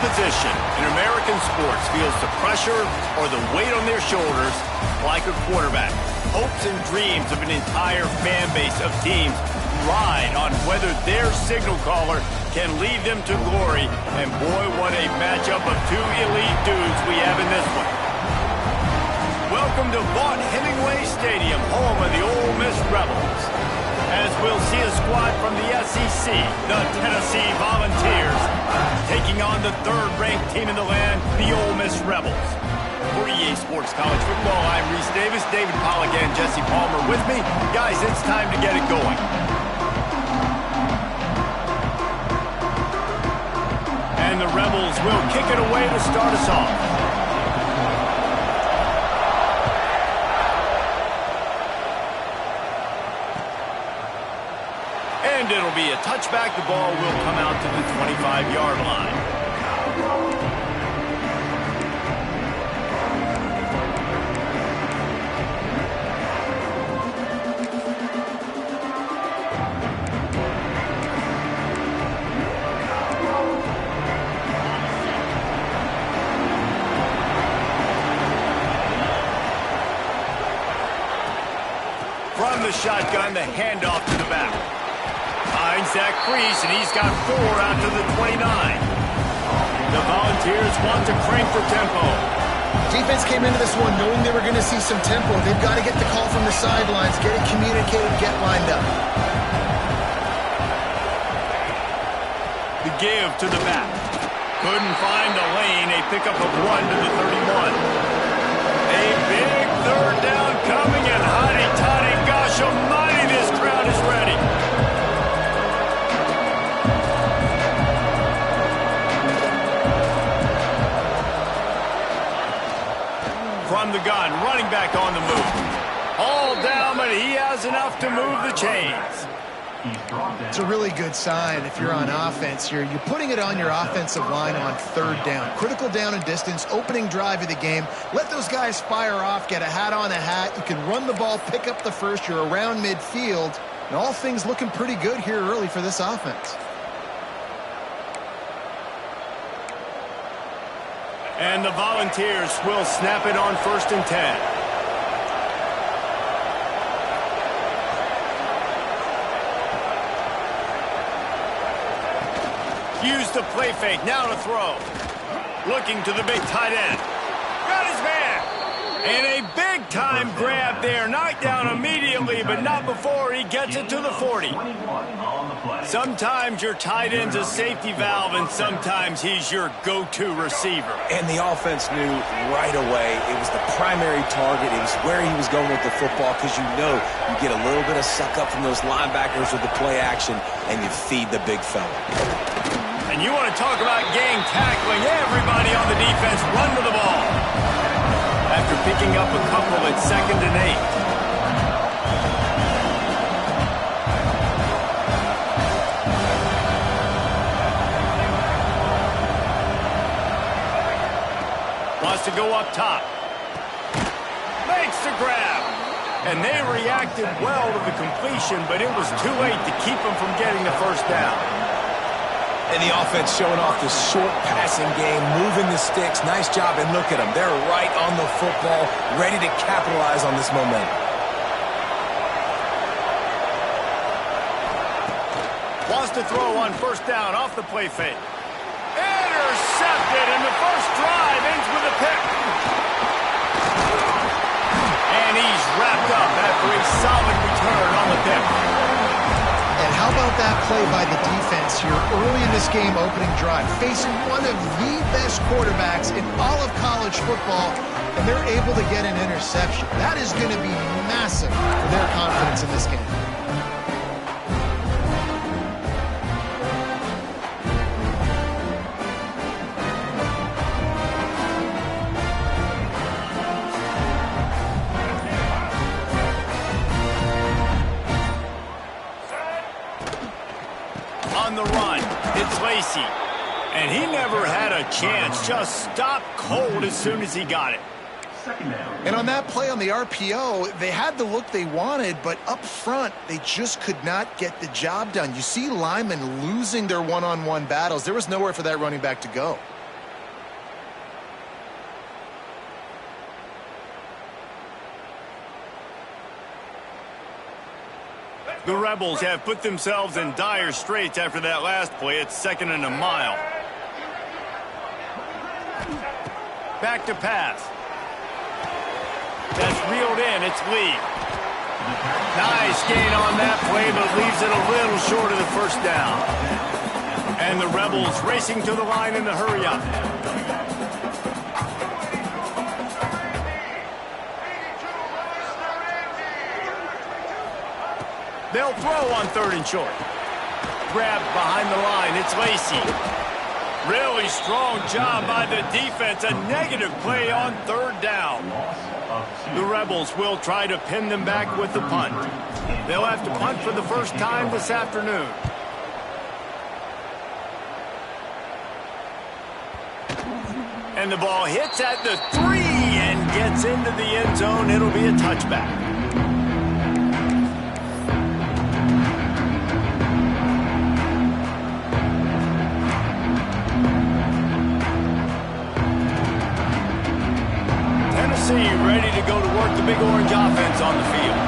position in American sports feels the pressure or the weight on their shoulders like a quarterback. Hopes and dreams of an entire fan base of teams ride on whether their signal caller can lead them to glory. And boy, what a matchup of two elite dudes we have in this one. Welcome to Vaught Hemingway Stadium, home of the Ole Miss Rebels. As we'll see a squad from the SEC, the Tennessee Volunteers, taking on the third-ranked team in the land, the Ole Miss Rebels. For EA Sports College Football, I'm Reese Davis, David Pollack, and Jesse Palmer with me. Guys, it's time to get it going. And the Rebels will kick it away to start us off. And it'll be a touchback. The ball will come out to the 25-yard line. From the shotgun, the handoff to the back. Finds Zach Priest, and he's got 4 out to the 29. The Volunteers want to crank the tempo. Defense came into this one knowing they were going to see some tempo. They've got to get the call from the sidelines, get it communicated, get lined up. The give to the back. Couldn't find a lane. A pickup of 1 to the 31. A big third down coming, and hotty-toddy, gosh almighty, this crowd is ready. From the gun, running back on the move. All down, but he has enough to move the chains. It's a really good sign if you're on offense here. You're putting it on your offensive line on third down. Critical down and distance, opening drive of the game. Let those guys fire off, get a hat on a hat. You can run the ball, pick up the first. You're around midfield. And all things looking pretty good here early for this offense. And the Volunteers will snap it on 1st and 10. Use the play fake, now to throw. Looking to the big tight end. Got his man. And a big-time grab there. Knocked down immediately, but not before he gets it to the 40. Sometimes your tight end's a safety valve, and sometimes he's your go-to receiver. And the offense knew right away it was the primary target. It was where he was going with the football, because you know you get a little bit of suck-up from those linebackers with the play action, and you feed the big fella. And you want to talk about gang tackling. Everybody on the defense run to the ball. After picking up a couple at 2nd and 8. Wants to go up top. Makes the grab. And they reacted well to the completion, but it was too late to keep them from getting the first down. And the offense showing off the short passing game, moving the sticks. Nice job, and look at them. They're right on the football, ready to capitalize on this momentum. Wants to throw on 1st down off the play fake. Intercepted, and the first drive ends with a pick. And he's wrapped up after a solid return on the pick. And how about that play by the defense here early in this game opening drive, facing one of the best quarterbacks in all of college football, and they're able to get an interception. That is going to be massive for their confidence in this game. On the run, it's Lacey. And he never had a chance, just stopped cold as soon as he got it. And on that play on the RPO, they had the look they wanted, but up front, they just could not get the job done. You see linemen losing their one-on-one battles. There was nowhere for that running back to go. The Rebels have put themselves in dire straits after that last play. It's 2nd and a mile. Back to pass. That's reeled in. It's Lee. Nice gain on that play, but leaves it a little short of the first down. And the Rebels racing to the line in the hurry-up. They'll throw on 3rd and short. Grabbed behind the line. It's Lacey. Really strong job by the defense. A negative play on 3rd down. The Rebels will try to pin them back with the punt. They'll have to punt for the first time this afternoon. And the ball hits at the 3 and gets into the end zone. It'll be a touchback. Ready to go to work the Big Orange offense on the field.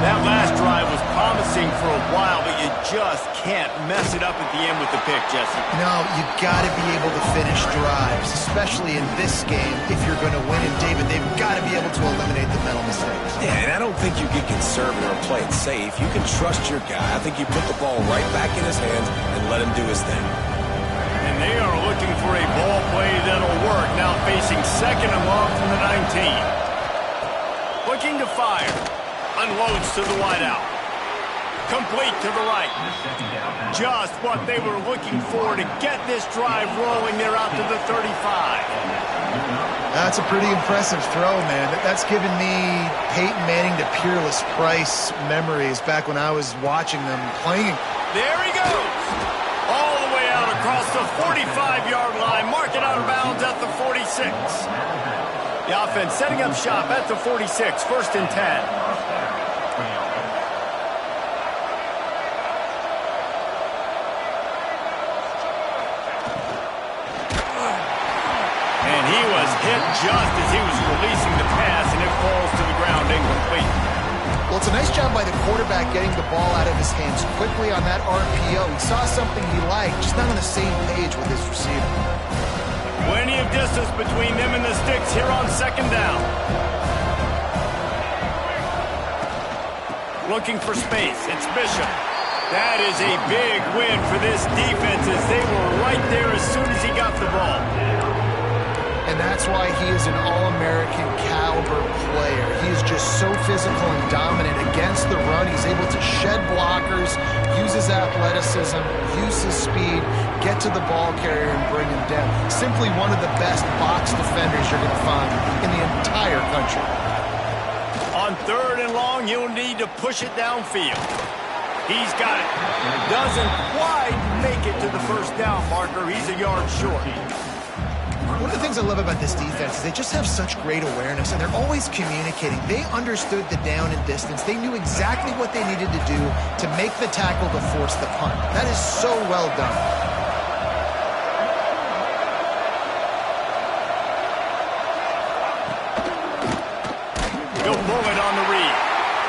That last drive was promising for a while, but you just can't mess it up at the end with the pick, Jesse. No, you got to be able to finish drives, especially in this game. If you're going to win it, David, they've got to be able to eliminate the mental mistakes. Yeah, and I don't think you get conservative or play it safe. You can trust your guy. I think you put the ball right back in his hands and let him do his thing. And they are looking for a ball play that'll work. Now facing 2nd and long from the 19. Looking to fire. Unloads to the wideout. Complete to the right. Just what they were looking for to get this drive rolling. They're out to the 35. That's a pretty impressive throw, man. That's given me Peyton Manning to Peerless Price memories back when I was watching them playing. There he goes. All the way out across the 45-yard line. Mark it out of bounds at the 46. The offense setting up shop at the 46, 1st and 10. And he was hit just as he was releasing the pass, and it falls to the ground incomplete. Well, it's a nice job by the quarterback getting the ball out of his hands quickly on that RPO. He saw something he liked, just not on the same page with his receiver. Plenty of distance between them and the sticks here on 2nd down. Looking for space. It's Bishop. That is a big win for this defense as they were right there as soon as he got the ball. And that's why he is an All-American caliber player. He is just so physical and dominant against the run. He's able to shed blockers, use his athleticism, use his speed, get to the ball carrier and bring him down. Simply one of the best box defenders you're going to find in the entire country. On 3rd and long, he'll need to push it downfield. He's got it. Doesn't quite make it to the first down marker. He's a yard short. One of the things I love about this defense is they just have such great awareness, and they're always communicating. They understood the down and distance. They knew exactly what they needed to do to make the tackle to force the punt. That is so well done. He'll pull it on the read.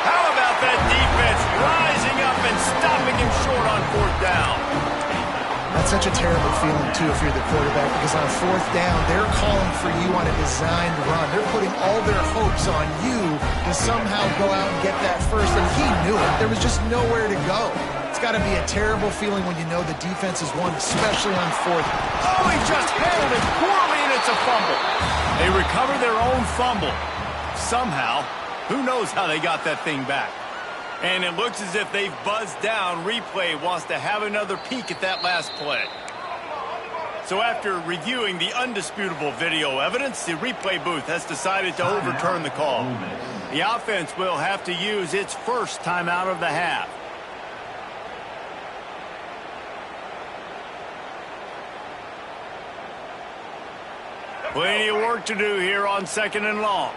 How about that defense rising up and stopping him short on 4th down? That's such a terrible feeling, too, if you're the quarterback, because on 4th down, they're calling for you on a designed run. They're putting all their hopes on you to somehow go out and get that first, and he knew it. There was just nowhere to go. It's got to be a terrible feeling when you know the defense has won, especially on 4th. Oh, he just handled it poorly, and it's a fumble. They recover their own fumble. Somehow, who knows how they got that thing back. And it looks as if they've buzzed down. Replay wants to have another peek at that last play. So after reviewing the undisputable video evidence, the replay booth has decided to overturn the call. The offense will have to use its first timeout of the half. Plenty of work to do here on 2nd and long.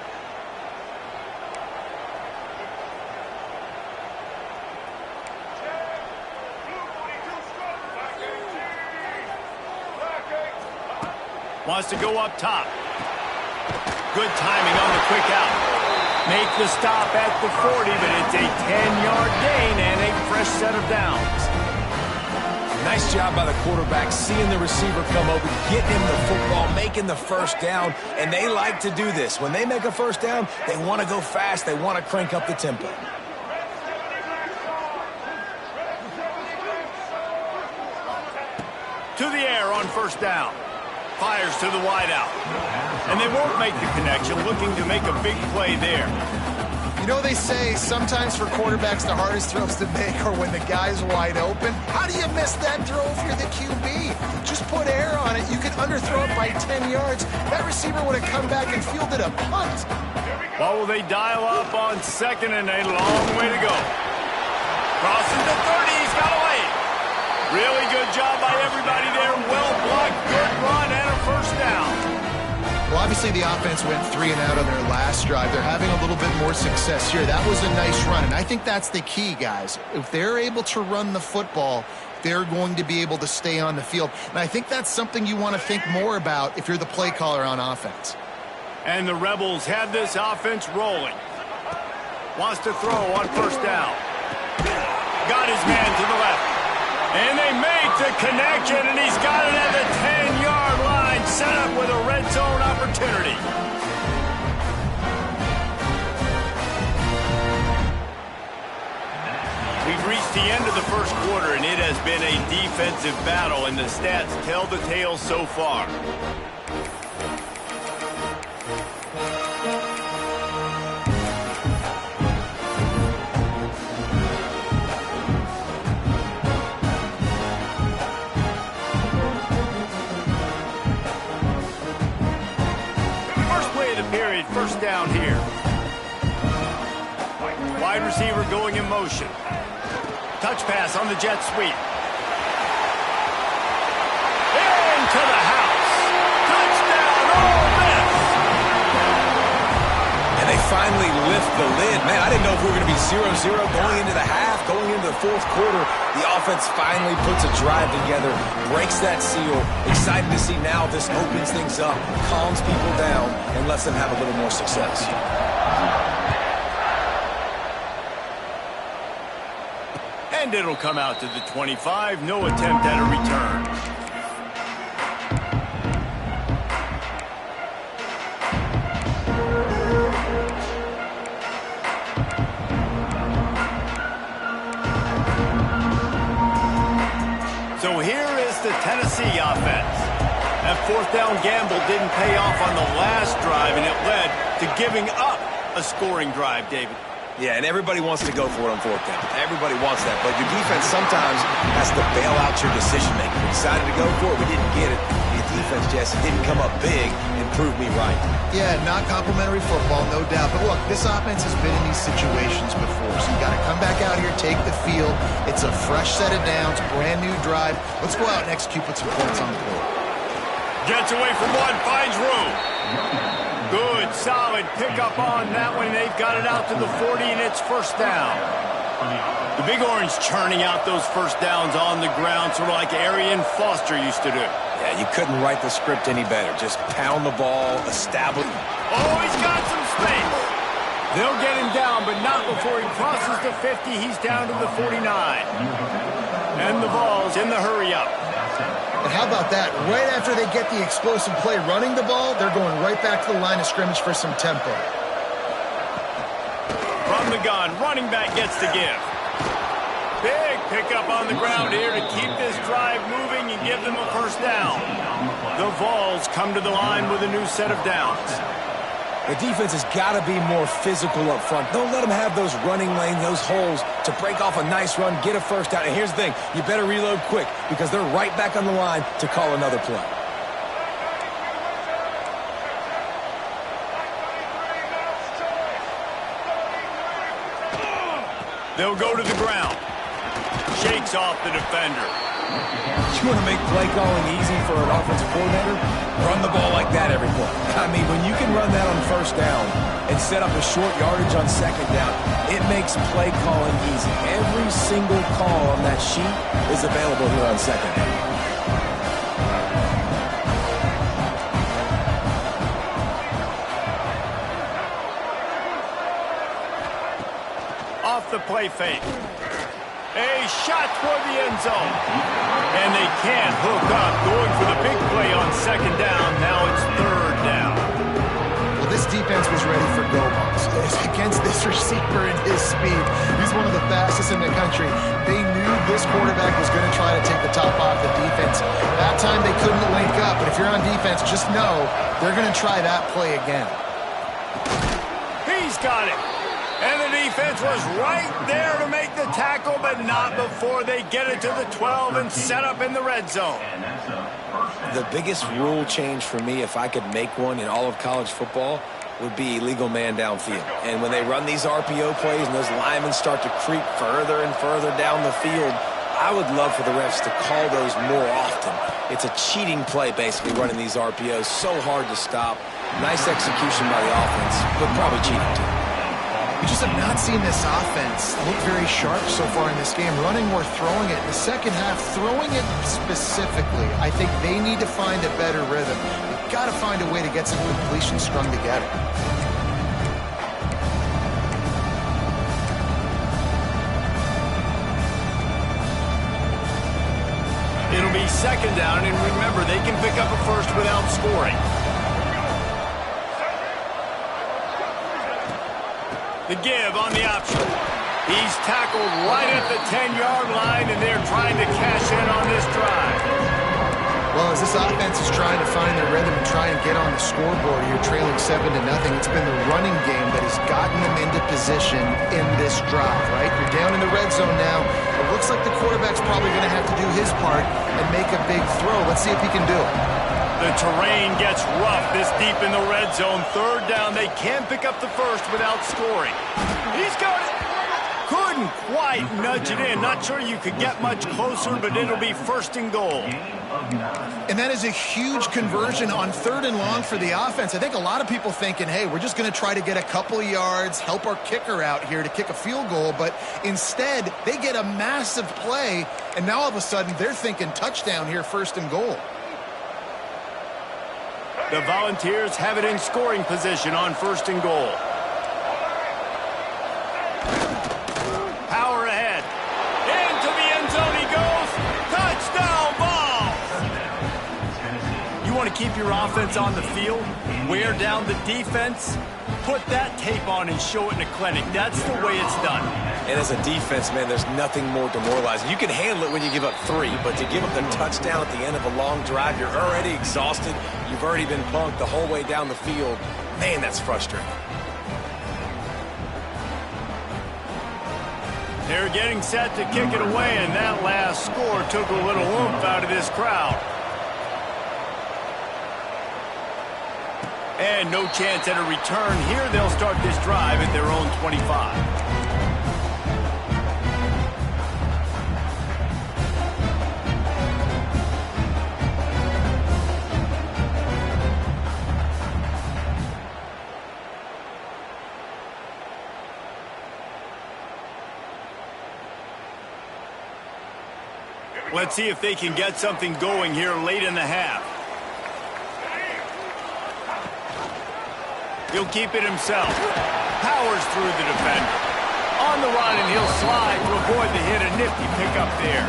Wants to go up top. Good timing on the quick out. Make the stop at the 40, but it's a 10-yard gain and a fresh set of downs. Nice job by the quarterback, seeing the receiver come open, getting him the football, making the first down, and they like to do this. When they make a first down, they want to go fast. They want to crank up the tempo. To the air on first down. Fires to the wideout. And they won't make the connection, looking to make a big play there. You know, they say sometimes for quarterbacks the hardest throws to make are when the guy's wide open. How do you miss that throw if you're the QB? Just put air on it. You can underthrow it by 10 yards. That receiver would have come back and fielded a punt. Well, will they dial up on second and a long way to go? Crossing the 30, he's got away. Really good job by everybody there. Well blocked, good run, and a first down. Well, obviously the offense went 3 and out on their last drive. They're having a little bit more success here. That was a nice run, and I think that's the key, guys. If they're able to run the football, they're going to be able to stay on the field. And I think that's something you want to think more about if you're the play caller on offense. And the Rebels have this offense rolling. Wants to throw on first down. Got his man to the left. And they make the connection, and he's got it at the 10-yard line, set up with a red zone opportunity. We've reached the end of the first quarter, and it has been a defensive battle, and the stats tell the tale so far. Period. First down here. Wide receiver going in motion. Touch pass on the jet sweep. Into the house. Touchdown, Ole Miss. And they finally lift the lid. Man, I didn't know if we were going to be 0-0 going into the half, going into the fourth quarter. The offense finally puts a drive together, breaks that seal. Excited to see now this opens things up, calms people down, and lets them have a little more success. And it'll come out to the 25. No attempt at a return. So here is the Tennessee offense. That fourth down gamble didn't pay off on the last drive, and it led to giving up a scoring drive, David. Yeah, and everybody wants to go for it on fourth down. Everybody wants that, but your defense sometimes has to bail out your decision-making. We decided to go for it. We didn't get it. Your defense, Jesse, didn't come up big and prove me right. Yeah, not complimentary football, no doubt. But look, this offense has been in these situations before, so you got to come back out here, take the field. It's a fresh set of downs, brand new drive. Let's go out and execute, put some points on the board. Gets away from one, finds room. Good, solid pickup on that one. They've got it out to the 40, and it's first down. The Big Orange churning out those first downs on the ground, sort of like Arian Foster used to do. Yeah, you couldn't write the script any better. Just pound the ball, establish. Oh, he's got some space. They'll get him down, but not before he crosses the 50. He's down to the 49. And the Vols in the hurry-up. And how about that? Right after they get the explosive play running the ball, they're going right back to the line of scrimmage for some tempo. From the gun, running back gets the give. Big pickup on the ground here to keep this drive moving and give them a first down. The Vols come to the line with a new set of downs. The defense has got to be more physical up front. Don't let them have those running lanes, those holes to break off a nice run, get a first down. And here's the thing, you better reload quick because they're right back on the line to call another play. They'll go to the ground. Shakes off the defender. You want to make play calling easy for an offensive coordinator? Run the ball like that every play. I mean, when you can run that on first down and set up a short yardage on second down, it makes play calling easy. Every single call on that sheet is available here on second down. off the play fake. A shot toward the end zone. And they can't hook up, going for the big play on second down. Now it's third down. Well, this defense was ready for go balls. Against this receiver and his speed, he's one of the fastest in the country. They knew this quarterback was going to try to take the top off the defense. That time they couldn't link up, but if you're on defense, just know they're going to try that play again. He's got it. And the defense was right there to make the tackle, but not before they get it to the 12 and set up in the red zone. The biggest rule change for me, if I could make one in all of college football, would be illegal man downfield. And when they run these RPO plays and those linemen start to creep further and further down the field, I would love for the refs to call those more often. It's a cheating play, basically, running these RPOs. So hard to stop. Nice execution by the offense, but probably cheating too. We just have not seen this offense look very sharp so far in this game. Running or throwing it. In the second half, throwing it specifically, I think they need to find a better rhythm. They've got to find a way to get some completions strung together. It'll be second down, and remember, they can pick up a first without scoring. The give on the option. He's tackled right at the 10-yard line, and they're trying to cash in on this drive. Well, as this offense is trying to find their rhythm and try and get on the scoreboard here, trailing 7-0, it's been the running game that has gotten them into position in this drive, right? You're down in the red zone now. It looks like the quarterback's probably going to have to do his part and make a big throw. Let's see if he can do it. The terrain gets rough this deep in the red zone. Third down, they can't pick up the first without scoring. He's got it. Couldn't quite nudge it in. Not sure you could get much closer, but it'll be first and goal. And that is a huge conversion on third and long for the offense. I think a lot of people thinking, hey, we're just going to try to get a couple of yards, help our kicker out here to kick a field goal. But instead, they get a massive play, and now all of a sudden they're thinking touchdown here, first and goal. The Volunteers have it in scoring position on first and goal. Power ahead. Into the end zone he goes. Touchdown ball. You want to keep your offense on the field? Wear down the defense? Put that tape on and show it in a clinic. That's the way it's done. And as a defense, man, there's nothing more demoralizing. You can handle it when you give up 3, but to give up the touchdown at the end of a long drive, you're already exhausted. You've already been punked the whole way down the field. Man, that's frustrating. They're getting set to kick it away, and that last score took a little oomph out of this crowd. And no chance at a return here. They'll start this drive at their own 25. Let's see if they can get something going here late in the half. He'll keep it himself. Powers through the defender. On the run, and he'll slide to avoid the hit. A nifty pickup there.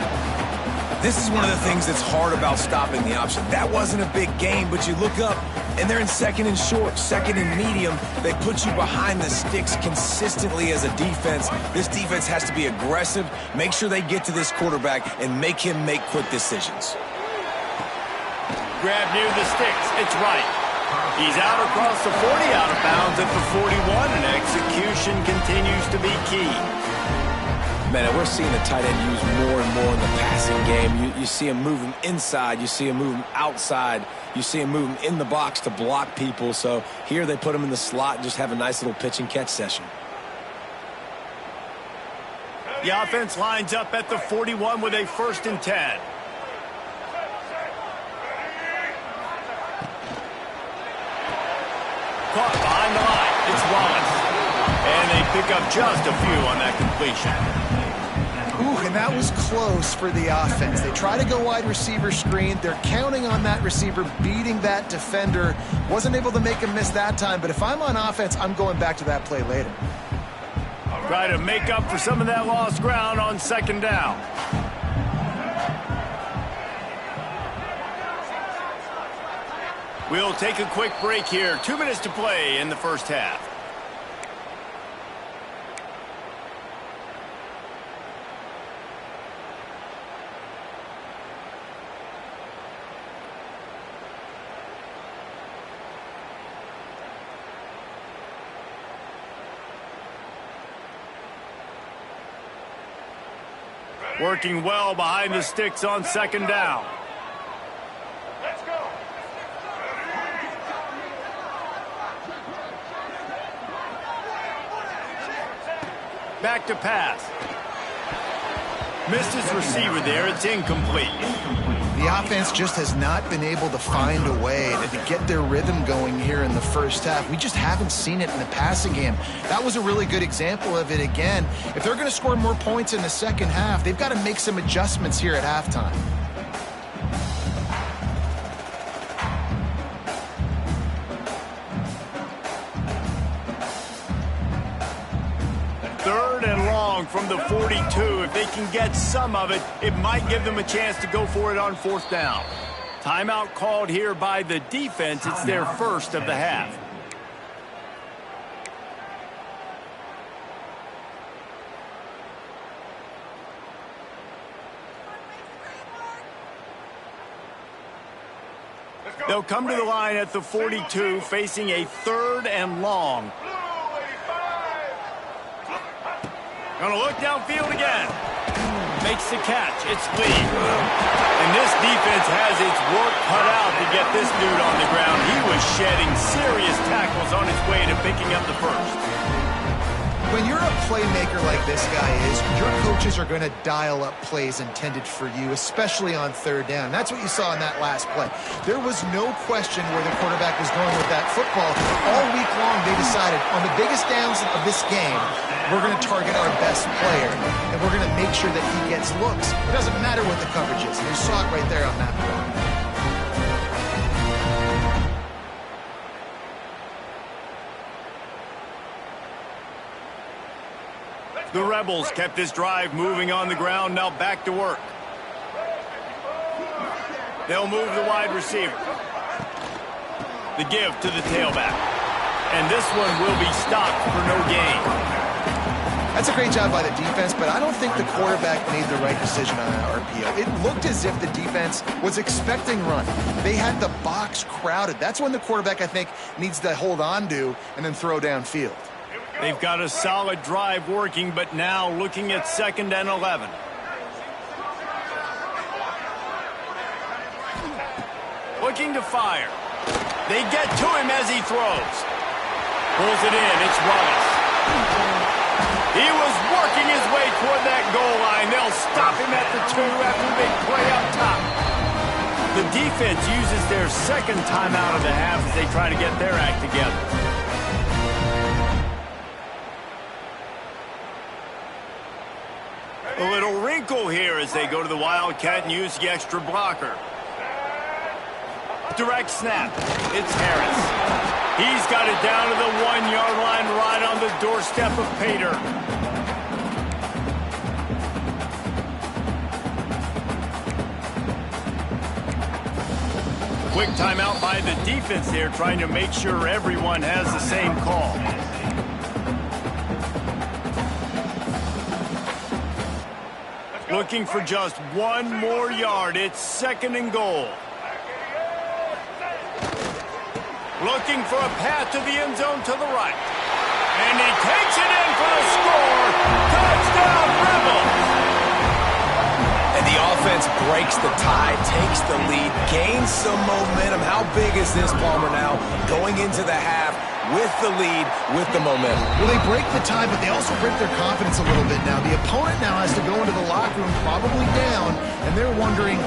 This is one of the things that's hard about stopping the option. That wasn't a big gain, but you look up, and they're in second and short, second and medium. They put you behind the sticks consistently as a defense. This defense has to be aggressive, make sure they get to this quarterback, and make him make quick decisions. Grab near the sticks. It's right. He's out across the 40, out of bounds at the 41, and execution continues to be key. Man, we're seeing the tight end used more and more in the passing game. You see him moving inside. You see him moving outside. You see him moving in the box to block people. So here they put him in the slot and just have a nice little pitch and catch session. The offense lines up at the 41 with a 1st and 10. Caught behind the line. It's Wallace. And they pick up just a few on that completion. Ooh, and that was close for the offense. They try to go wide receiver screen. They're counting on that receiver beating that defender. Wasn't able to make him miss that time, but if I'm on offense, I'm going back to that play later. Try to make up for some of that lost ground on second down. We'll take a quick break here. 2 minutes to play in the first half. Working well behind the sticks on second down. Let's go. Back to pass. Missed his receiver there. It's incomplete. The offense just has not been able to find a way to get their rhythm going here in the first half. We just haven't seen it in the passing game. That was a really good example of it again. If they're going to score more points in the second half, they've got to make some adjustments here at halftime. Third and long from the 42. If they can get some of it, it might give them a chance to go for it on fourth down. Timeout called here by the defense. It's their first of the half. They'll come to the line at the 42, facing a third and long. Gonna look downfield again. Makes the catch. It's Lee. And this defense has its work cut out to get this dude on the ground. He was shedding serious tackles on his way to picking up the first. When you're a playmaker like this guy is, your coaches are going to dial up plays intended for you, especially on third down. That's what you saw in that last play. There was no question where the quarterback was going with that football. All week long, they decided on the biggest downs of this game, we're going to target our best player, and we're going to make sure that he gets looks. It doesn't matter what the coverage is. You saw it right there on that play. The Rebels kept this drive moving on the ground. Now back to work. They'll move the wide receiver. The give to the tailback. And this one will be stopped for no gain. That's a great job by the defense, but I don't think the quarterback made the right decision on that RPO. It looked as if the defense was expecting run. They had the box crowded. That's when the quarterback, I think, needs to hold on to and then throw downfield. They've got a solid drive working, but now looking at 2nd and 11. Looking to fire. They get to him as he throws. Pulls it in. It's Wallace. He was working his way toward that goal line. They'll stop him at the 2 after a big play up top. The defense uses their second timeout of the half as they try to get their act together. A little wrinkle here as they go to the Wildcat and use the extra blocker. Direct snap. It's Harris. He's got it down to the 1-yard line right on the doorstep of Pater. Quick timeout by the defense here, trying to make sure everyone has the same call. Looking for just one more yard. It's 2nd and goal. Looking for a path to the end zone to the right. And he takes it in for the score. Touchdown, Rebels! And the offense breaks the tie, takes the lead, gains some momentum. How big is this, Palmer, now going into the half with the lead, with the momentum? Well, they break the tie, but they also break their confidence a little bit now. The opponent now has to go into the locker room probably down, and they're wondering,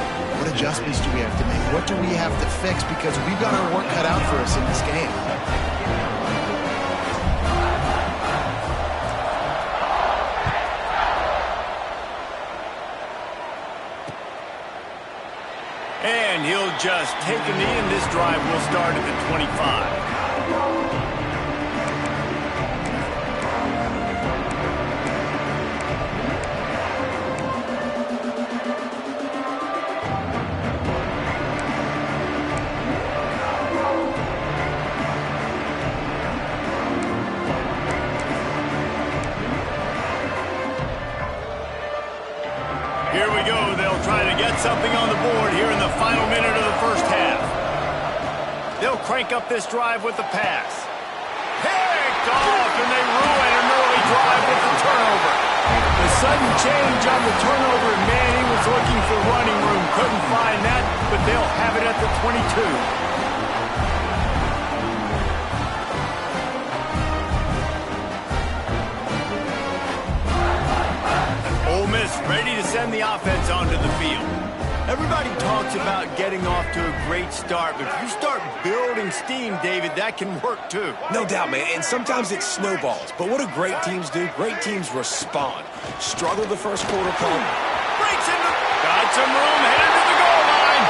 what adjustments do we have to make? What do we have to fix? Because we've got our work cut out for us in this game. And he'll just take a knee, and this drive will start at the 25. Here we go. They'll try to get something on the board here in the final minute of the first half. They'll crank up this drive with the pass. Picked off, and they ruin an early drive with the turnover. The sudden change on the turnover, man, he was looking for running room. Couldn't find that, but they'll have it at the 22. Ole Miss ready to send the offense onto the field. Everybody talks about getting off to a great start, but if you start building steam, David, that can work too. No doubt, man, and sometimes it snowballs. But what do great teams do? Great teams respond. Struggle the first quarter, pump. Breaks into... Got some room, headed to the goal line.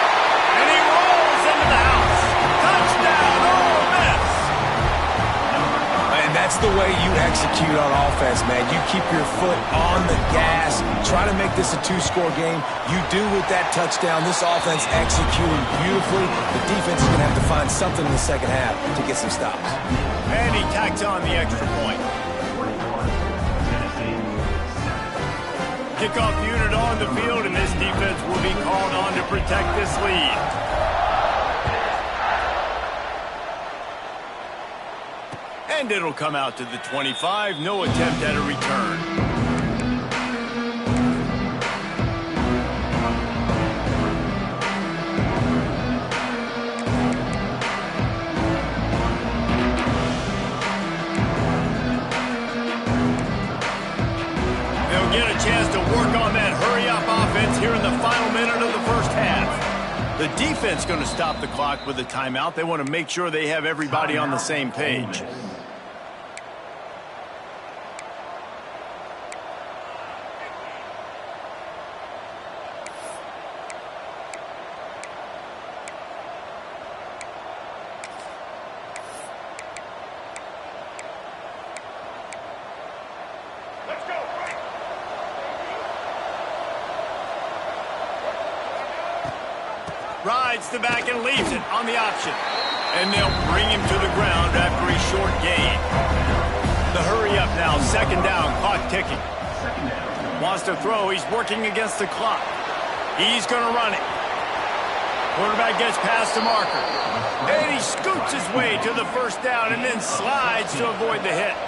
And he rolls into the house. Touchdown, Ole Miss. And that's the way you execute on offense, man. You keep your foot on the gas. Try to make this a two-score game. You do with that touchdown. This offense executing beautifully. The defense is going to have to find something in the second half to get some stops. And he tacks on the extra point. Kickoff unit on the field, and this defense will be called on to protect this lead. And it'll come out to the 25. No attempt at a return. Get a chance to work on that hurry-up offense here in the final minute of the first half. The defense going to stop the clock with a timeout. They want to make sure they have everybody on the same page. Rides the back and leaves it on the option. And they'll bring him to the ground after a short gain. The hurry up now, second down, clock ticking. Wants to throw, he's working against the clock. He's going to run it. Quarterback gets past the marker. And he scoots his way to the first down and then slides to avoid the hit.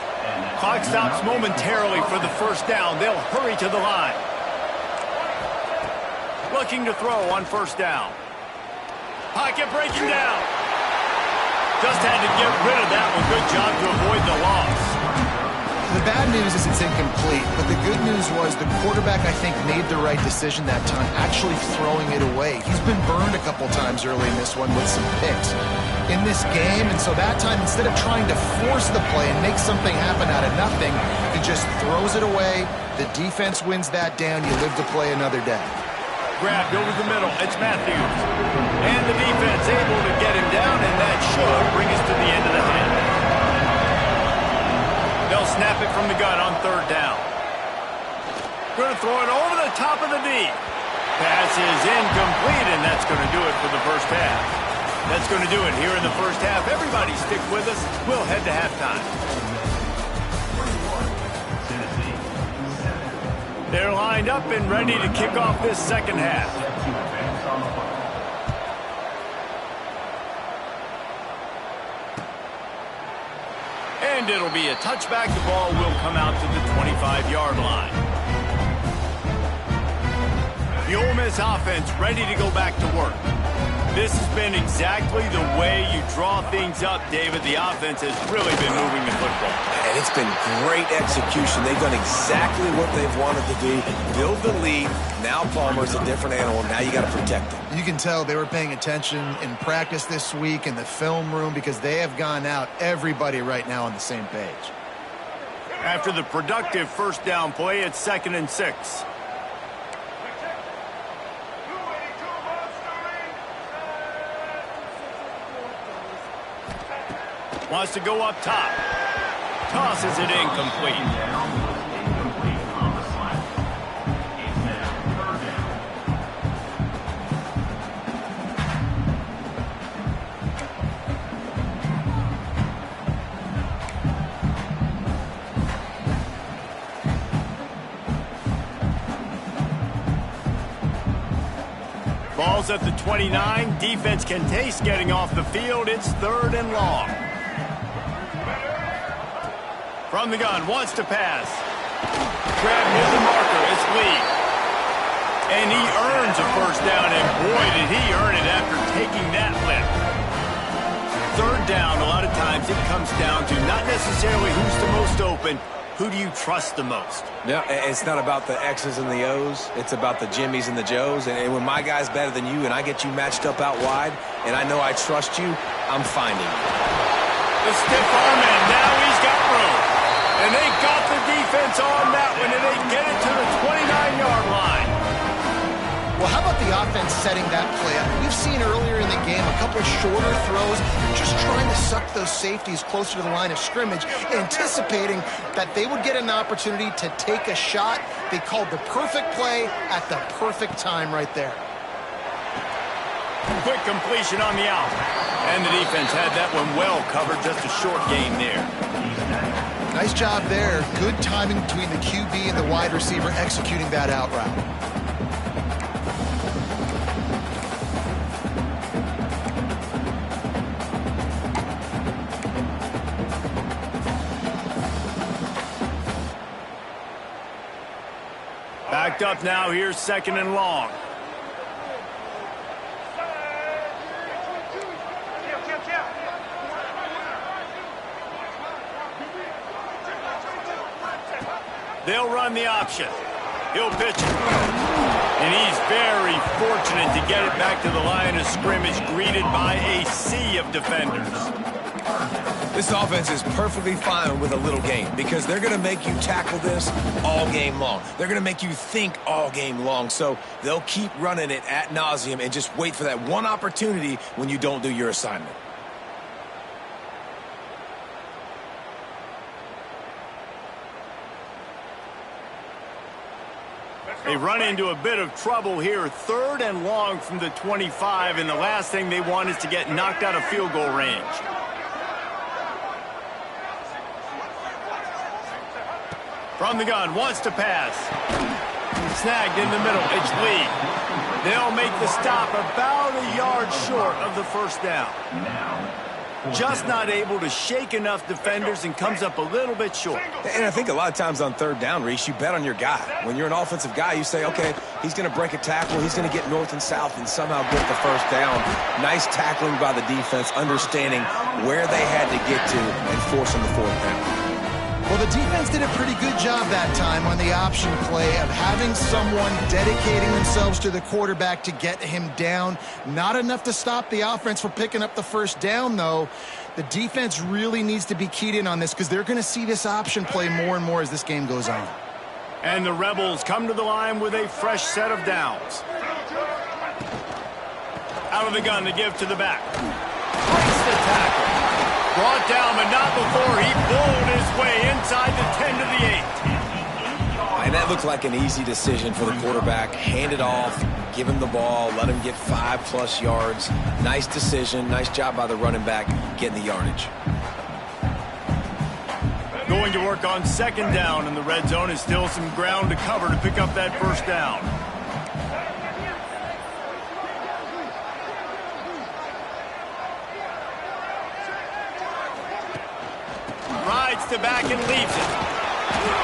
Clock stops momentarily for the first down. They'll hurry to the line. Looking to throw on first down. Pocket breaking down. Just had to get rid of that one. Good job to avoid the loss. The bad news is it's incomplete, but the good news was the quarterback, I think, made the right decision that time, actually throwing it away. He's been burned a couple times early in this one with some picks in this game, and so that time, instead of trying to force the play and make something happen out of nothing, he just throws it away. The defense wins that down. You live to play another day. Grabbed over the middle. It's Matthews. And the defense able to get him down, and that should bring us to the end of the half. They'll snap it from the gun on third down. Going to throw it over the top of the D. Pass is incomplete, and that's going to do it for the first half. That's going to do it here in the first half. Everybody stick with us. We'll head to halftime. They're lined up and ready to kick off this second half. And it'll be a touchback. The ball will come out to the 25-yard line. The Ole Miss offense ready to go back to work. This has been exactly the way you draw things up, David. The offense has really been moving the football. And it's been great execution. They've done exactly what they've wanted to do. Build the lead. Now Palmer's a different animal. Now you got to protect him. You can tell they were paying attention in practice this week in the film room because they have gone out, everybody right now on the same page. After the productive first down play, it's 2nd and 6. Wants to go up top. Tosses it incomplete. Ball's at the 29. Defense can taste getting off the field. It's 3rd and long. From the gun, wants to pass. Grab near the marker. It's Lee. And he earns a first down, and boy, did he earn it after taking that lift. 3rd down, a lot of times it comes down to not necessarily who's the most open, who do you trust the most? No, it's not about the X's and the O's. It's about the Jimmys and the Joes. And when my guy's better than you and I get you matched up out wide, and I know I trust you, I'm finding you. The stiff arm, and now he's got room. And they got the defense on that one, and they get it to the 29-yard line. Well, how about the offense setting that play up? We've seen earlier in the game a couple of shorter throws, just trying to suck those safeties closer to the line of scrimmage, anticipating that they would get an opportunity to take a shot. They called the perfect play at the perfect time right there. Quick completion on the out. And the defense had that one well covered, just a short gain there. Nice job there. Good timing between the QB and the wide receiver executing that out route. Backed up now, here's 2nd and long. They'll run the option. He'll pitch it. And he's very fortunate to get it back to the line of scrimmage, greeted by a sea of defenders. This offense is perfectly fine with a little game because they're going to make you tackle this all game long. They're going to make you think all game long. So they'll keep running it ad nauseum and just wait for that one opportunity when you don't do your assignment. They run into a bit of trouble here. 3rd and long from the 25, and the last thing they want is to get knocked out of field goal range. From the gun, wants to pass. Snagged in the middle, it's Lee. They'll make the stop about a yard short of the first down. Just not able to shake enough defenders and comes up a little bit short. And I think a lot of times on 3rd down, Reese, you bet on your guy. When you're an offensive guy, you say, okay, he's going to break a tackle, he's going to get north and south and somehow get the first down. Nice tackling by the defense, understanding where they had to get to and forcing the 4th down. Well, the defense did a pretty good job that time on the option play of having someone dedicating themselves to the quarterback to get him down. Not enough to stop the offense from picking up the first down, though. The defense really needs to be keyed in on this because they're going to see this option play more and more as this game goes on. And the Rebels come to the line with a fresh set of downs. Out of the gun to give to the back. Breaks the tackle. Brought down, but not before he bowled his way inside the 10 to the 8. And that looked like an easy decision for the quarterback. Hand it off, give him the ball, let him get 5+ yards. Nice decision, nice job by the running back getting the yardage. Going to work on 2nd down, and the red zone is still some ground to cover to pick up that first down. Rides to back and leaves it.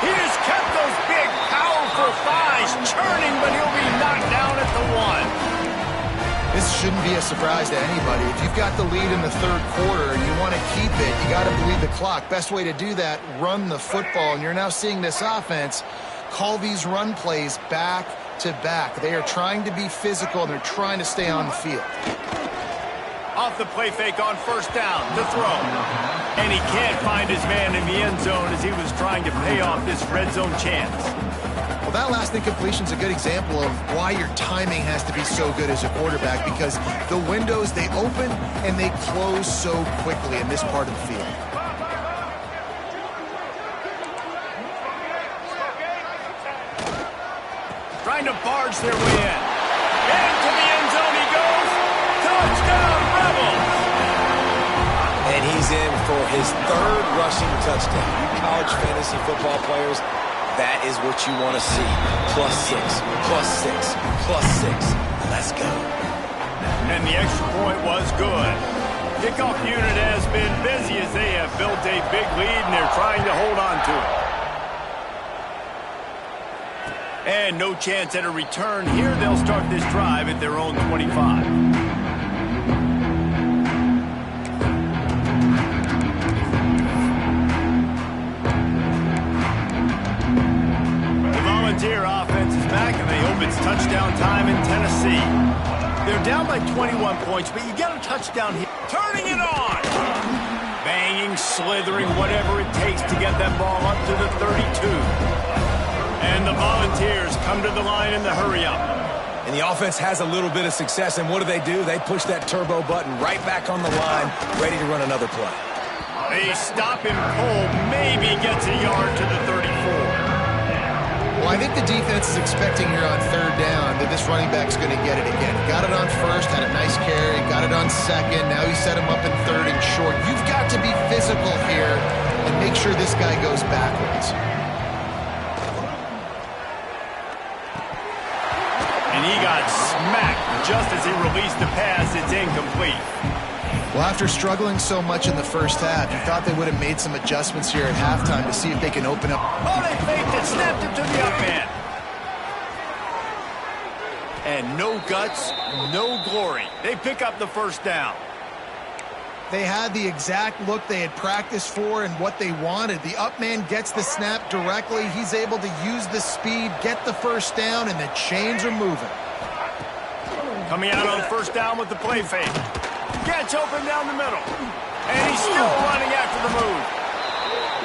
He has kept those big, powerful thighs churning, but he'll be knocked down at the 1. This shouldn't be a surprise to anybody. If you've got the lead in the 3rd quarter and you want to keep it, you got to bleed the clock. Best way to do that, run the football. And you're now seeing this offense call these run plays back to back. They are trying to be physical, and they're trying to stay on the field. Off the play fake on 1st down to throw. And he can't find his man in the end zone as he was trying to pay off this red zone chance. Well, that last incompletion is a good example of why your timing has to be so good as a quarterback, because the windows, they open and they close so quickly in this part of the field. Trying to barge their way in. Into the end zone he goes. Touchdown, Rebels! And he's in for his 3rd rushing touchdown. You college fantasy football players, that is what you want to see. +6, +6, +6. Let's go. And the extra point was good. Kickoff unit has been busy as they have built a big lead, and they're trying to hold on to it. And no chance at a return here. They'll start this drive at their own 25. The Volunteer offense is back, and they hope it's touchdown time in Tennessee. They're down by 21 points, but you get a touchdown here. Turning it on! Banging, slithering, whatever it takes to get that ball up to the 32. And the Volunteers come to the line in the hurry-up. And the offense has a little bit of success, and what do? They push that turbo button right back on the line, ready to run another play. They stop him cold, maybe gets a yard to the 34. Well, I think the defense is expecting here on third down that this running back's going to get it again. Got it on first, had a nice carry, got it on second. Now he set him up in third and short. You've got to be physical here and make sure this guy goes backwards. And he got smacked just as he released the pass. It's incomplete. Well, after struggling so much in the first half, you thought they would have made some adjustments here at halftime to see if they can open up. Oh, they faked it, snapped it to the up man. And no guts, no glory. They pick up the first down. They had the exact look they had practiced for and what they wanted. The up man gets the snap directly. He's able to use the speed, get the first down, and the chains are moving. Coming out on first down with the play fake. Gets open down the middle. And he's still running after the move.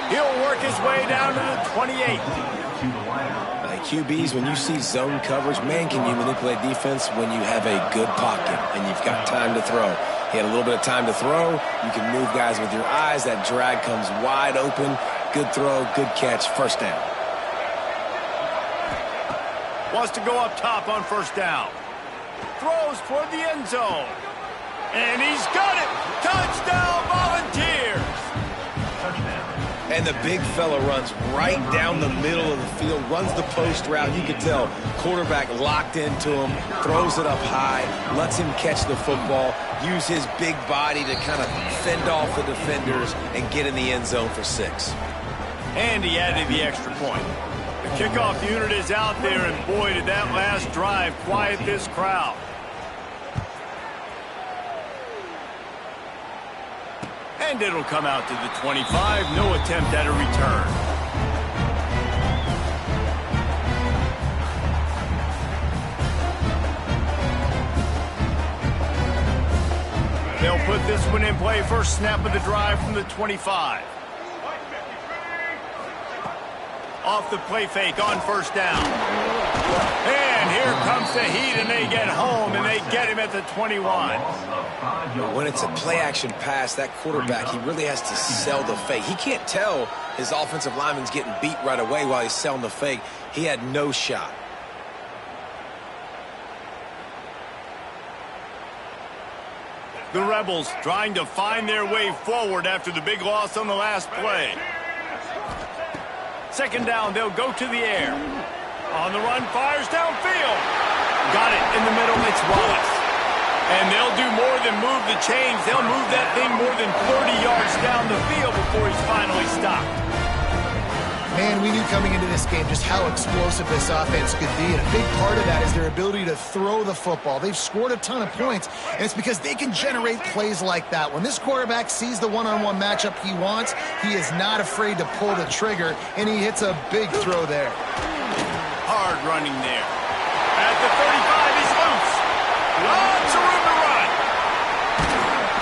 He'll work his way down to the 28. Like QBs, when you see zone coverage, man, can you manipulate defense when you have a good pocket and you've got time to throw. He had a little bit of time to throw. You can move guys with your eyes. That drag comes wide open. Good throw, good catch, first down. Wants to go up top on first down. Throws toward the end zone. And he's got it! Touchdown, Volunteers! And the big fella runs right down the middle of the field, runs the post route. You can tell quarterback locked into him, throws it up high, lets him catch the football, use his big body to kind of fend off the defenders and get in the end zone for 6. And he added the extra point. The kickoff unit is out there, and boy, did that last drive quiet this crowd. And it'll come out to the 25. No attempt at a return. They'll put this one in play. First snap of the drive from the 25. Off the play fake on first down. And here comes the heat, and they get home, and they get him at the 21. When it's a play-action pass, that quarterback, he really has to sell the fake. He can't tell his offensive lineman's getting beat right away while he's selling the fake. He had no shot. The Rebels trying to find their way forward after the big loss on the last play. Second down, they'll go to the air. On the run, fires downfield. Got it in the middle, it's Wallace. And they'll do more than move the chains. They'll move that thing more than 30 yards down the field before he's finally stopped. Man, we knew coming into this game just how explosive this offense could be, and a big part of that is their ability to throw the football. They've scored a ton of points, and it's because they can generate plays like that. When this quarterback sees the one-on-one matchup he wants, he is not afraid to pull the trigger, and he hits a big throw there. Hard running there. At the 35, he's loose. Lots of room to run.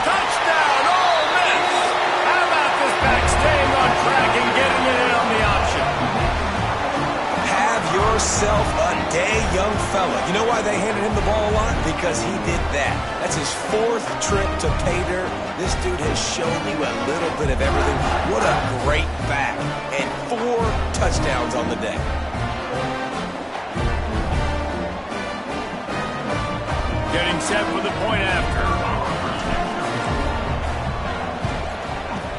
Touchdown, Ole Miss. How about this back staying on track and getting it in on the option? Have yourself a day, young fella. You know why they handed him the ball a lot? Because he did that. That's his 4th trip to pay dirt. This dude has shown you a little bit of everything. What a great back. And 4 touchdowns on the day. Getting set for the point after.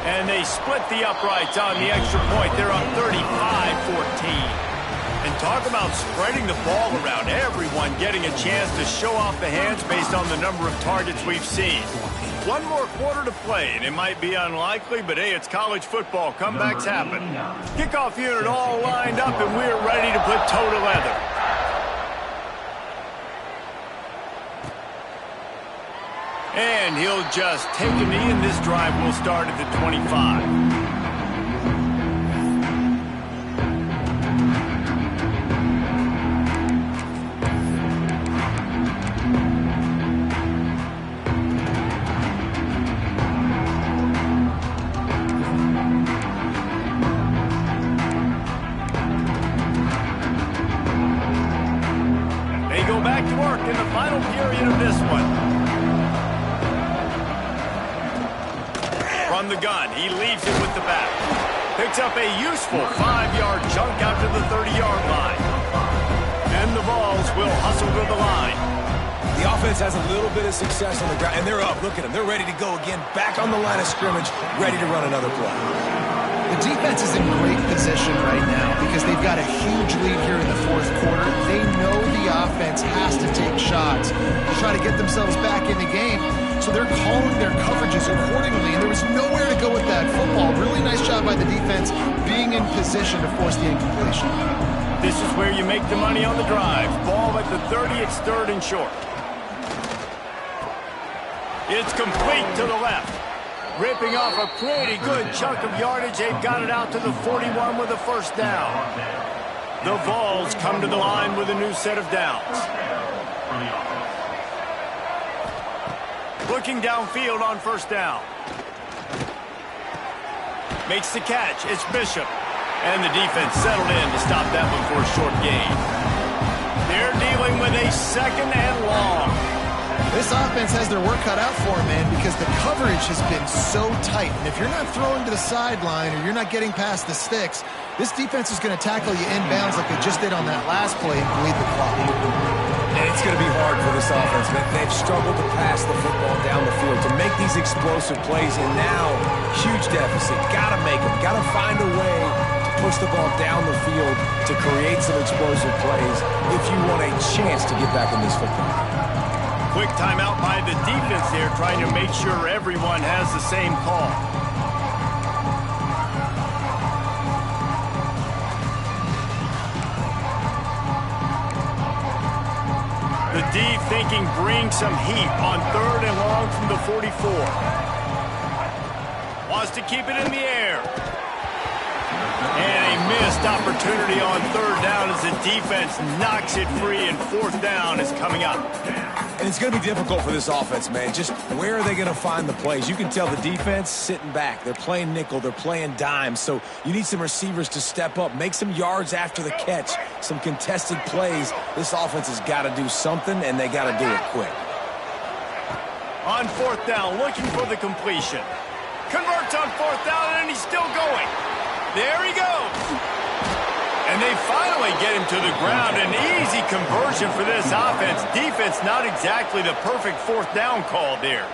And they split the uprights on the extra point. They're up 35-14. And talk about spreading the ball around. Everyone getting a chance to show off the hands based on the number of targets we've seen. One more quarter to play, and it might be unlikely, but hey, it's college football. Comebacks happen. Kickoff unit all lined up, and we're ready to put toe to leather. And he'll just take a knee, and this drive will start at the 25. In the final period of this one. From the gun, he leaves it with the back. Picks up a useful 5-yard chunk out to the 30-yard line. And the Vols will hustle to the line. The offense has a little bit of success on the ground, and they're up. Look at them. They're ready to go again. Back on the line of scrimmage, ready to run another play. The defense is in great position right now because they've got a huge lead here in the fourth quarter. They know the offense has to take shots to try to get themselves back in the game. So they're calling their coverages accordingly, and there was nowhere to go with that football. Really nice job by the defense being in position to force the incompletion. This is where you make the money on the drive. Ball at the 30, it's third and short. It's complete to the left. Ripping off a pretty good chunk of yardage. They've got it out to the 41 with a first down. The Vols come to the line with a new set of downs. Looking downfield on first down. Makes the catch. It's Bishop. And the defense settled in to stop that one for a short gain. They're dealing with a second and long. This offense has their work cut out for them, man, because the coverage has been so tight. And if you're not throwing to the sideline or you're not getting past the sticks, this defense is going to tackle you inbounds like they just did on that last play and bleed the clock. And it's going to be hard for this offense, man. They've struggled to pass the football down the field, to make these explosive plays, and now, huge deficit. Got to make them. Got to find a way to push the ball down the field to create some explosive plays if you want a chance to get back in this football game. Quick timeout by the defense there, trying to make sure everyone has the same call. The D thinking bring some heat on third and long from the 44. Wants to keep it in the air. And a missed opportunity on third down as the defense knocks it free, and fourth down is coming up. And it's going to be difficult for this offense, man. Just where are they going to find the plays? You can tell the defense sitting back. They're playing nickel. They're playing dime. So you need some receivers to step up, make some yards after the catch, some contested plays. This offense has got to do something, and they got to do it quick. On fourth down, looking for the completion. Converts on fourth down, and he's still going. There he goes. And they finally get him to the ground. An easy conversion for this offense. Defense not exactly the perfect fourth down call there.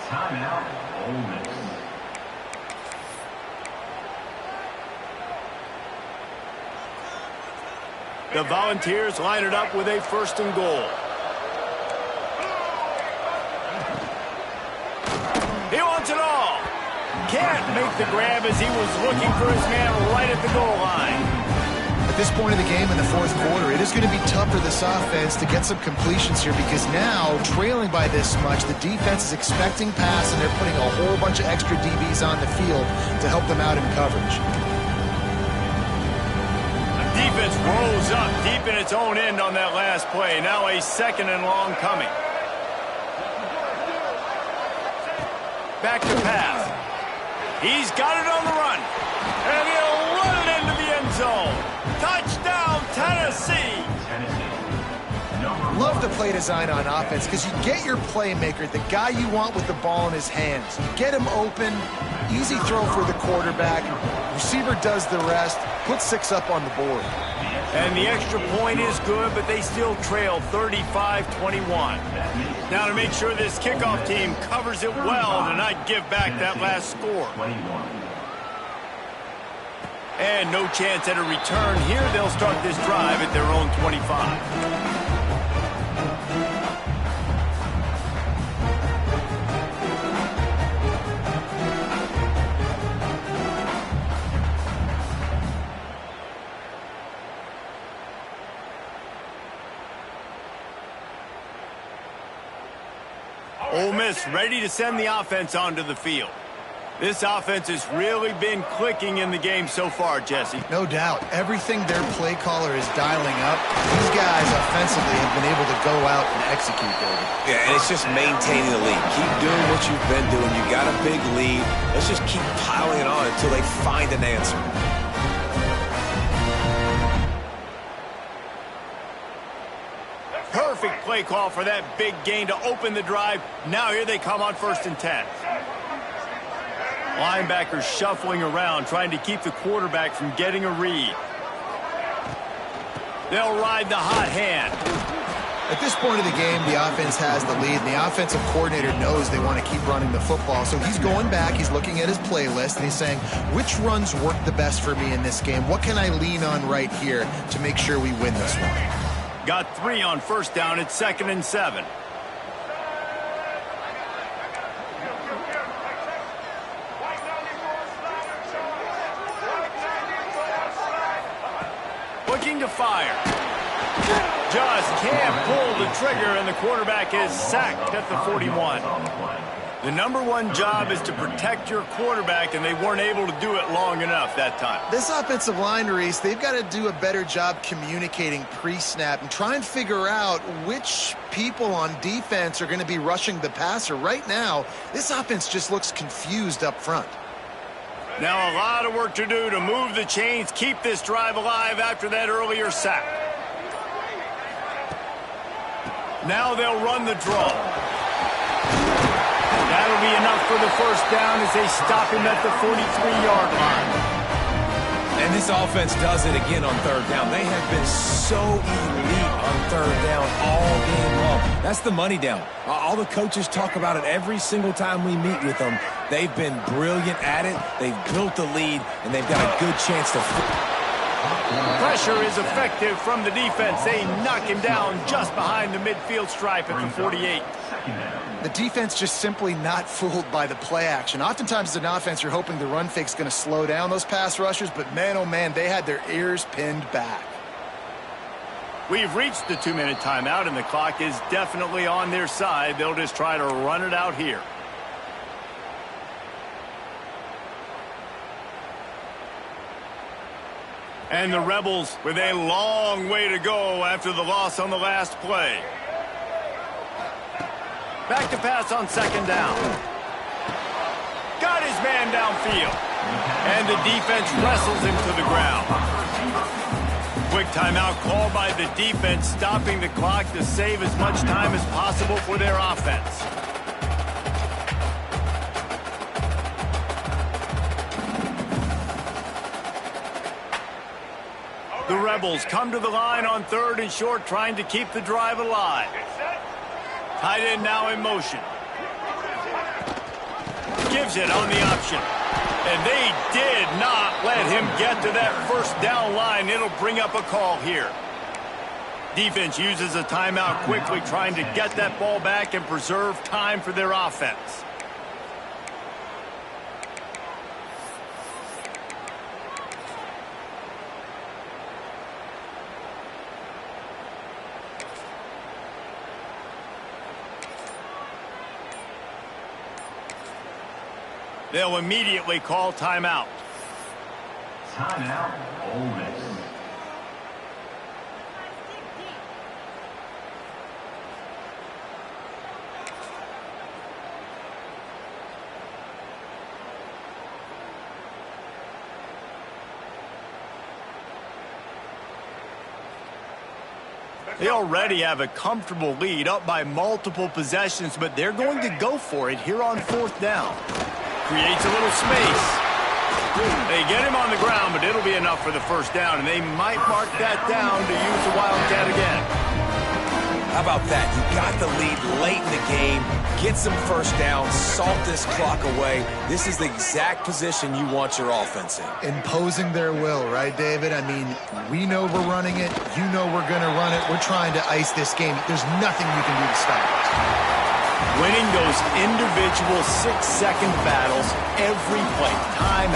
Timeout, Ole Miss. The Volunteers line it up with a first and goal. He wants it all. Can't make the grab as he was looking for his man right at the goal line. At this point of the game in the fourth quarter, it is going to be tough for this offense to get some completions here because now, trailing by this much, the defense is expecting pass, and they're putting a whole bunch of extra DBs on the field to help them out in coverage. The defense rose up deep in its own end on that last play. Now a second and long coming. Back to pass. He's got it on the run. And he'll run it into the end zone. Touchdown, Tennessee. Love the play design on offense because you get your playmaker, the guy you want with the ball in his hands. You get him open, easy throw for the quarterback. Receiver does the rest, put 6 up on the board. And the extra point is good, but they still trail 35-21. Now to make sure this kickoff team covers it well to not give back that last score. And no chance at a return here. They'll start this drive at their own 25. Ole Miss ready to send the offense onto the field. This offense has really been clicking in the game so far, Jesse. No doubt. Everything their play caller is dialing up, these guys offensively have been able to go out and execute, David. Yeah, and it's just maintaining the lead. Keep doing what you've been doing. You got a big lead. Let's just keep piling it on until they find an answer. Perfect play call for that big gain to open the drive. Now here they come on 1st and 10. Linebackers shuffling around, trying to keep the quarterback from getting a read. They'll ride the hot hand. At this point of the game, the offense has the lead, and the offensive coordinator knows they want to keep running the football. So he's going back, he's looking at his playlist, and he's saying, which runs work the best for me in this game? What can I lean on right here to make sure we win this one? Got 3 on 1st down. It's 2nd and 7. Looking to fire. Just can't pull the trigger, and the quarterback is sacked at the 41. The #1 job is to protect your quarterback, and they weren't able to do it long enough that time. This offensive line, Reese, they've got to do a better job communicating pre-snap and try and figure out which people on defense are going to be rushing the passer. Right now, this offense just looks confused up front. Now a lot of work to do to move the chains, keep this drive alive after that earlier sack. Now they'll run the draw. That'll be enough for the 1st down as they stop him at the 43-yard line. And this offense does it again on 3rd down. They have been so elite on 3rd down all game long. That's the money down. All the coaches talk about it every single time we meet with them. They've been brilliant at it. They've built the lead, and they've got a good chance to... Pressure is effective from the defense. They knock him down just behind the midfield stripe at the 48. The defense just simply not fooled by the play action. Oftentimes as an offense, you're hoping the run fake's going to slow down those pass rushers, but man, oh man, they had their ears pinned back. We've reached the 2-minute timeout, and the clock is definitely on their side. They'll just try to run it out here. And the Rebels with a long way to go after the loss on the last play. Back to pass on 2nd down. Got his man downfield. And the defense wrestles him to the ground. Quick timeout called by the defense, stopping the clock to save as much time as possible for their offense. The Rebels come to the line on 3rd and short, trying to keep the drive alive. Tight end now in motion. Gives it on the option. And they did not let him get to that 1st down line. It'll bring up a call here. Defense uses a timeout quickly, trying to get that ball back and preserve time for their offense. They'll immediately call timeout. Timeout, Ole Miss. They already have a comfortable lead, up by multiple possessions, but they're going to go for it here on 4th down. Creates a little space. They get him on the ground, but it'll be enough for the 1st down, and they might mark that down to use the Wildcat again. How about that? You got the lead late in the game. get some first down, salt this clock away. This is the exact position you want your offense in. Imposing their will, right, David? I mean, we know we're running it. You know we're going to run it. We're trying to ice this game. There's nothing you can do to stop us. Winning those individual 6-second battles every play, time